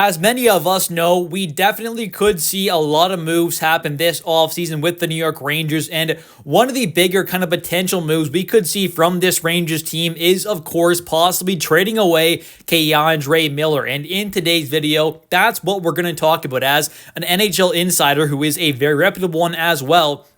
As many of us know, we definitely could see a lot of moves happen this offseason with the New York Rangers. And one of the bigger kind of potential moves we could see from this Rangers team is, of course, possibly trading away Keandre Miller. And in today's video, that's what we're going to talk about as an NHL insider who is a very reputable one as well.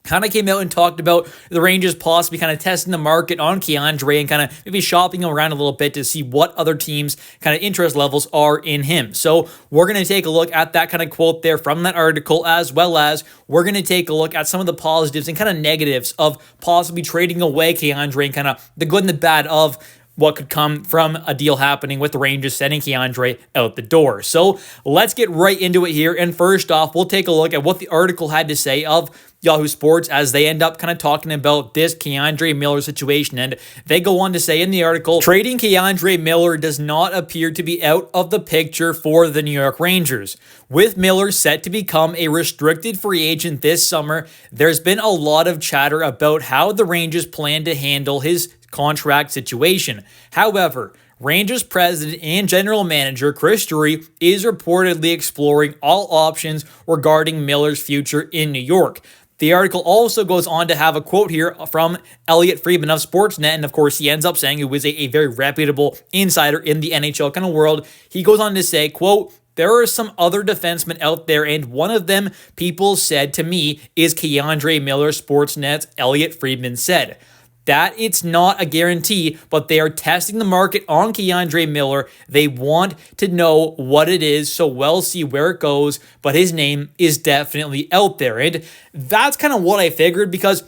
Kind of came out and talked about the Rangers possibly kind of testing the market on Keandre and kind of maybe shopping him around a little bit to see what other teams' kind of interest levels are in him. So we're going to take a look at that kind of quote there from that article, as well as we're going to take a look at some of the positives and kind of negatives of possibly trading away Keandre and kind of the good and the bad of what could come from a deal happening with the Rangers sending Keandre out the door. So let's get right into it here. And first off, we'll take a look at what the article had to say of Yahoo Sports as they end up kind of talking about this Keandre Miller situation. And they go on to say in the article, trading Keandre Miller does not appear to be out of the picture for the New York Rangers. With Miller set to become a restricted free agent this summer, there's been a lot of chatter about how the Rangers plan to handle his contract situation. However, Rangers president and general manager Chris Drury is reportedly exploring all options regarding Miller's future in New York. The article also goes on to have a quote here from Elliot Friedman of Sportsnet, and of course he ends up saying, who is a very reputable insider in the NHL kind of world. He goes on to say, quote, "There are some other defensemen out there, and one of them people said to me is Keandre Miller," Sportsnet's Elliot Friedman said. That it's not a guarantee, but they are testing the market on Keandre Miller. They want to know what it is, so we'll see where it goes, but his name is definitely out there. And that's kind of what I figured, because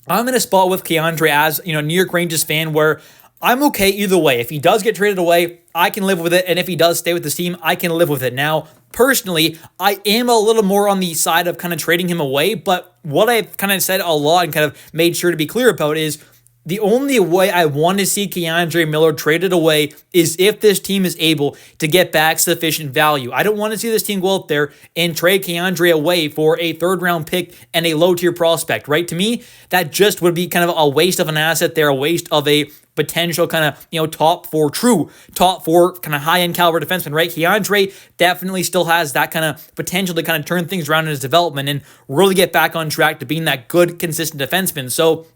I'm in a spot with Keandre as, New York Rangers fan where I'm okay either way. If he does get traded away, I can live with it. And if he does stay with this team, I can live with it. Now, personally, I am a little more on the side of kind of trading him away. But what I've kind of said a lot and kind of made sure to be clear about is the only way I want to see Keandre Miller traded away is if this team is able to get back sufficient value. I don't want to see this team go out there and trade Keandre away for a third-round pick and a low-tier prospect, right? To me, that just would be kind of a waste of an asset there, a waste of a potential kind of, top four kind of high-end caliber defenseman, right? Keandre definitely still has that kind of potential to kind of turn things around in his development and really get back on track to being that good, consistent defenseman. So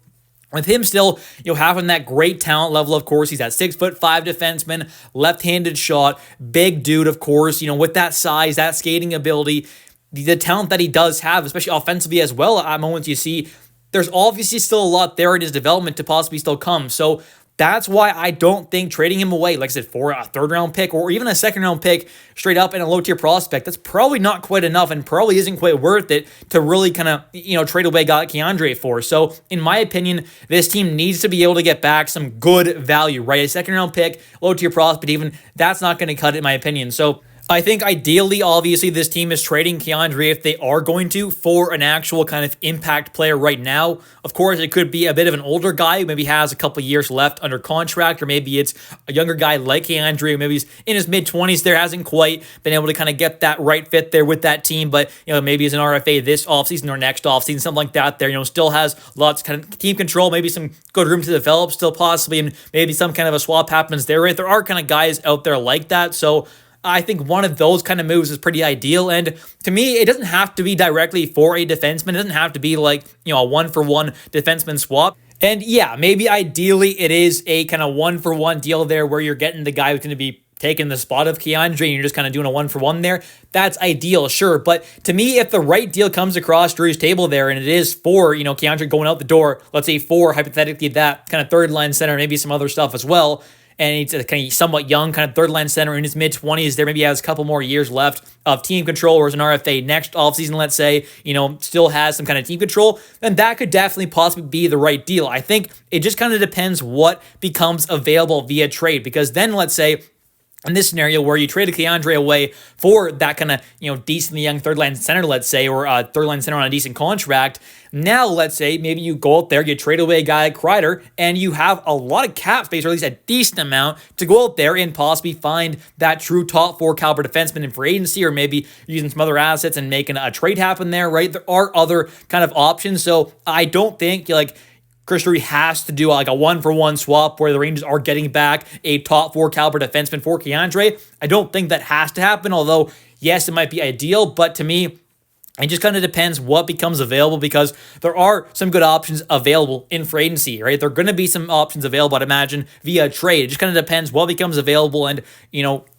with him still, having that great talent level, of course, he's that 6'5" defenseman, left-handed shot, big dude, of course, with that size, that skating ability, the talent that he does have, especially offensively as well. At moments you see, there's obviously still a lot there in his development to possibly still come. So that's why I don't think trading him away, like I said, for a third-round pick or even a second-round pick straight up and a low-tier prospect, that's probably not quite enough and probably isn't quite worth it to really kind of, trade away guy like Keandre for. So, in my opinion, this team needs to be able to get back some good value, right? A second-round pick, low-tier prospect even, that's not going to cut it, in my opinion. So I think ideally, obviously, this team is trading Keandre if they are going to for an actual kind of impact player right now. Of course, it could be a bit of an older guy who maybe has a couple years left under contract, or maybe it's a younger guy like Keandre who maybe he's in his mid-20s there, hasn't quite been able to kind of get that right fit there with that team, but maybe he's an RFA this offseason or next offseason, something like that there, still has lots of kind of team control, maybe some good room to develop still possibly, and maybe some kind of a swap happens there, right? There are kind of guys out there like that, so I think one of those kind of moves is pretty ideal. And to me, it doesn't have to be directly for a defenseman. It doesn't have to be like, a one-for-one defenseman swap. And yeah, maybe ideally it is a kind of one-for-one deal there where you're getting the guy who's going to be taking the spot of Keandre and you're just kind of doing a one-for-one there. That's ideal, sure. But to me, if the right deal comes across Drew's table there and it is for, Keandre going out the door, let's say for hypothetically that kind of third-line center, maybe some other stuff as well, and he's a kind of somewhat young kind of third-line center in his mid-20s there. Maybe he has a couple more years left of team control or as an RFA next offseason, let's say, still has some kind of team control, then that could definitely possibly be the right deal. I think it just kind of depends what becomes available via trade, because then let's say in this scenario where you traded Keandre away for that kind of, decently young third-line center, let's say, or a third-line center on a decent contract, now let's say maybe you go out there, you trade away a guy like Kreider, and you have a lot of cap space, or at least a decent amount, to go out there and possibly find that true top four caliber defenseman in free agency, or maybe using some other assets and making a trade happen there, right? There are other kind of options, so I don't think, Chris Drury has to do like a one-for-one swap where the Rangers are getting back a top 4 caliber defenseman for Keandre. I don't think that has to happen, although, yes, it might be ideal, but to me, it just kind of depends what becomes available because there are some good options available in free agency, right? There are going to be some options available, I'd imagine, via trade. It just kind of depends what becomes available and,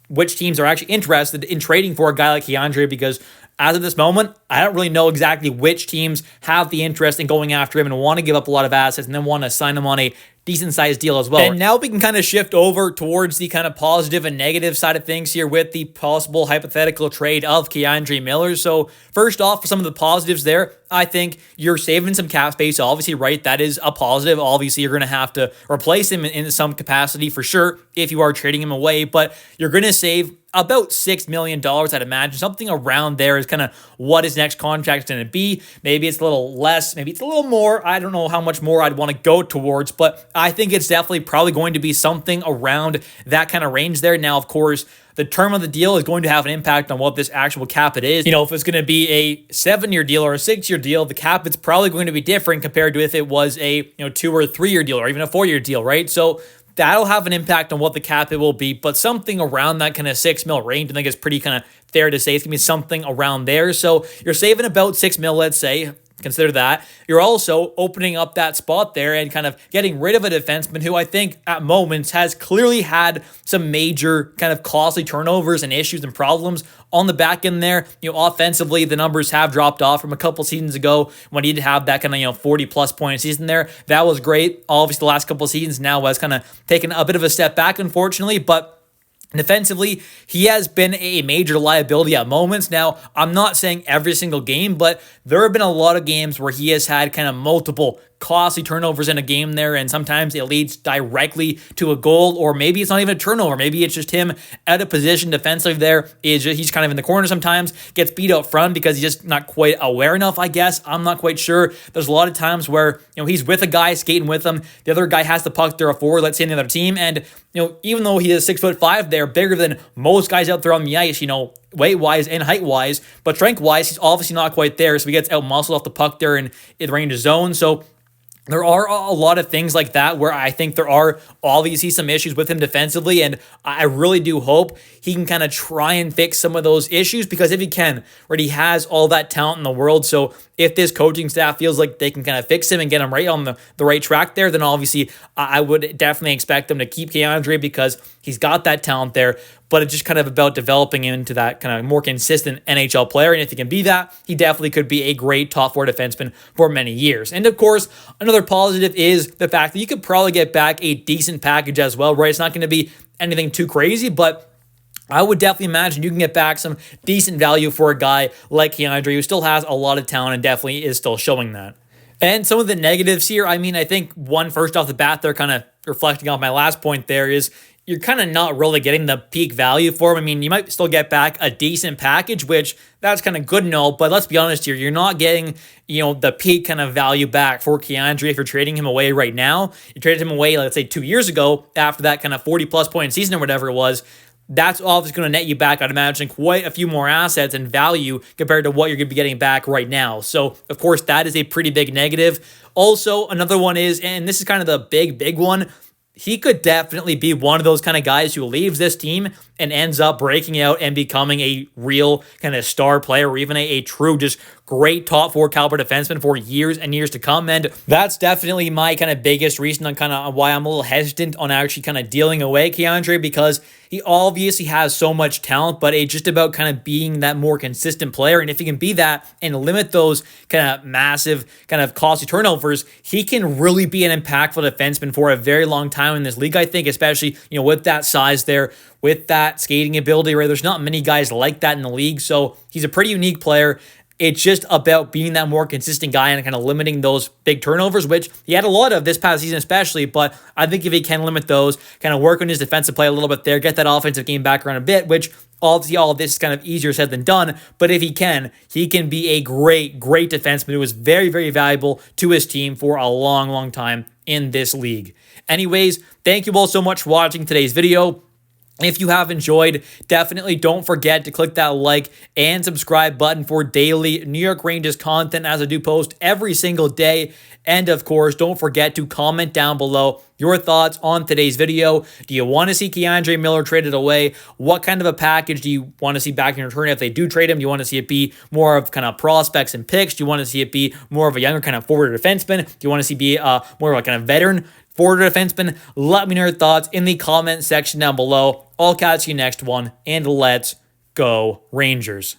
which teams are actually interested in trading for a guy like Keandre because as of this moment, I don't really know exactly which teams have the interest in going after him and want to give up a lot of assets and then want to sign him on a decent-sized deal as well. And now we can kind of shift over towards the kind of positive and negative side of things here with the possible hypothetical trade of Keandre Miller. So first off, for some of the positives there, I think you're saving some cap space, obviously, right? That is a positive. Obviously, you're going to have to replace him in some capacity for sure if you are trading him away, but you're going to save about $6 million, I'd imagine. Something around there is kind of what his next contract is going to be. Maybe it's a little less, maybe it's a little more. I don't know how much more I'd want to go towards, but I think it's definitely probably going to be something around that kind of range there. Now, of course, the term of the deal is going to have an impact on what this actual cap it is. If it's going to be a 7-year deal or a 6-year deal, the cap it's probably going to be different compared to if it was a 2 or 3-year deal or even a 4-year deal, right? So that'll have an impact on what the cap it will be, but something around that kind of $6 million range, I think is pretty kind of fair to say. It's going to be something around there. So you're saving about $6 million, let's say. Consider that. You're also opening up that spot there and kind of getting rid of a defenseman who I think at moments has clearly had some major kind of costly turnovers and issues and problems on the back end there. Offensively, the numbers have dropped off from a couple seasons ago when he did have that kind of 40-plus point season there. That was great. Obviously, the last couple seasons now has kind of taken a bit of a step back, unfortunately, but defensively, he has been a major liability at moments. Now, I'm not saying every single game, but there have been a lot of games where he has had kind of multiple costly turnovers in a game there, and sometimes it leads directly to a goal, or maybe it's not even a turnover. Maybe it's just him out of position defensively there. He's kind of in the corner sometimes, gets beat out front because he's just not quite aware enough, I guess. I'm not quite sure. There's a lot of times where, he's with a guy skating with him. The other guy has the puck there, a forward, let's say, in the other team, and, even though he is 6'5" there, bigger than most guys out there on the ice, weight-wise and height-wise, but strength-wise, he's obviously not quite there, so he gets out-muscled off the puck there in the Rangers zone. So there are a lot of things like that where I think there are obviously some issues with him defensively, and I really do hope he can kind of try and fix some of those issues, because if he can, right, he has all that talent in the world. So if this coaching staff feels like they can kind of fix him and get him right on the right track there, then obviously I would definitely expect them to keep Keandre because he's got that talent there. But it's just kind of about developing him into that kind of more consistent NHL player. And if he can be that, he definitely could be a great top 4 defenseman for many years. And of course, another positive is the fact that you could probably get back a decent package as well, right? It's not going to be anything too crazy, but I would definitely imagine you can get back some decent value for a guy like Keandre, who still has a lot of talent and definitely is still showing that. And some of the negatives here, I think one first off the bat there, kind of reflecting off my last point there, is you're kind of not really getting the peak value for him. You might still get back a decent package, which that's kind of good and all, but let's be honest here, you're not getting, the peak kind of value back for Keandre if you're trading him away right now. You traded him away, let's say 2 years ago after that kind of 40-plus point season or whatever it was. That's obviously going to net you back, I'd imagine, quite a few more assets and value compared to what you're going to be getting back right now. So, of course, that is a pretty big negative. Also, another one is, and this is kind of the big one, he could definitely be one of those kind of guys who leaves this team and ends up breaking out and becoming a real kind of star player, or even a true just great top 4 caliber defenseman for years and years to come. And that's definitely my kind of biggest reason on kind of why I'm a little hesitant on actually kind of dealing away Keandre, because he obviously has so much talent, but it's just about kind of being that more consistent player. And if he can be that and limit those kind of massive kind of costly turnovers, he can really be an impactful defenseman for a very long time in this league, I think, especially, with that size there, with that skating ability, right? There's not many guys like that in the league. So he's a pretty unique player. It's just about being that more consistent guy and kind of limiting those big turnovers, which he had a lot of this past season especially, but I think if he can limit those, kind of work on his defensive play a little bit there, get that offensive game back around a bit, which obviously all of this is kind of easier said than done, but if he can be a great defenseman who is very, very valuable to his team for a long time in this league. Anyways, thank you all so much for watching today's video. If you have enjoyed, definitely don't forget to click that like and subscribe button for daily New York Rangers content, as I do post every single day. And of course, don't forget to comment down below your thoughts on today's video. Do you want to see Keandre Miller traded away? What kind of a package do you want to see back in return if they do trade him? Do you want to see it be more of kind of prospects and picks? Do you want to see it be more of a younger kind of forward defenseman? Do you want to see be more of a kind of veteran forward defenseman? Let me know your thoughts in the comment section down below. I'll catch you next one, and let's go Rangers.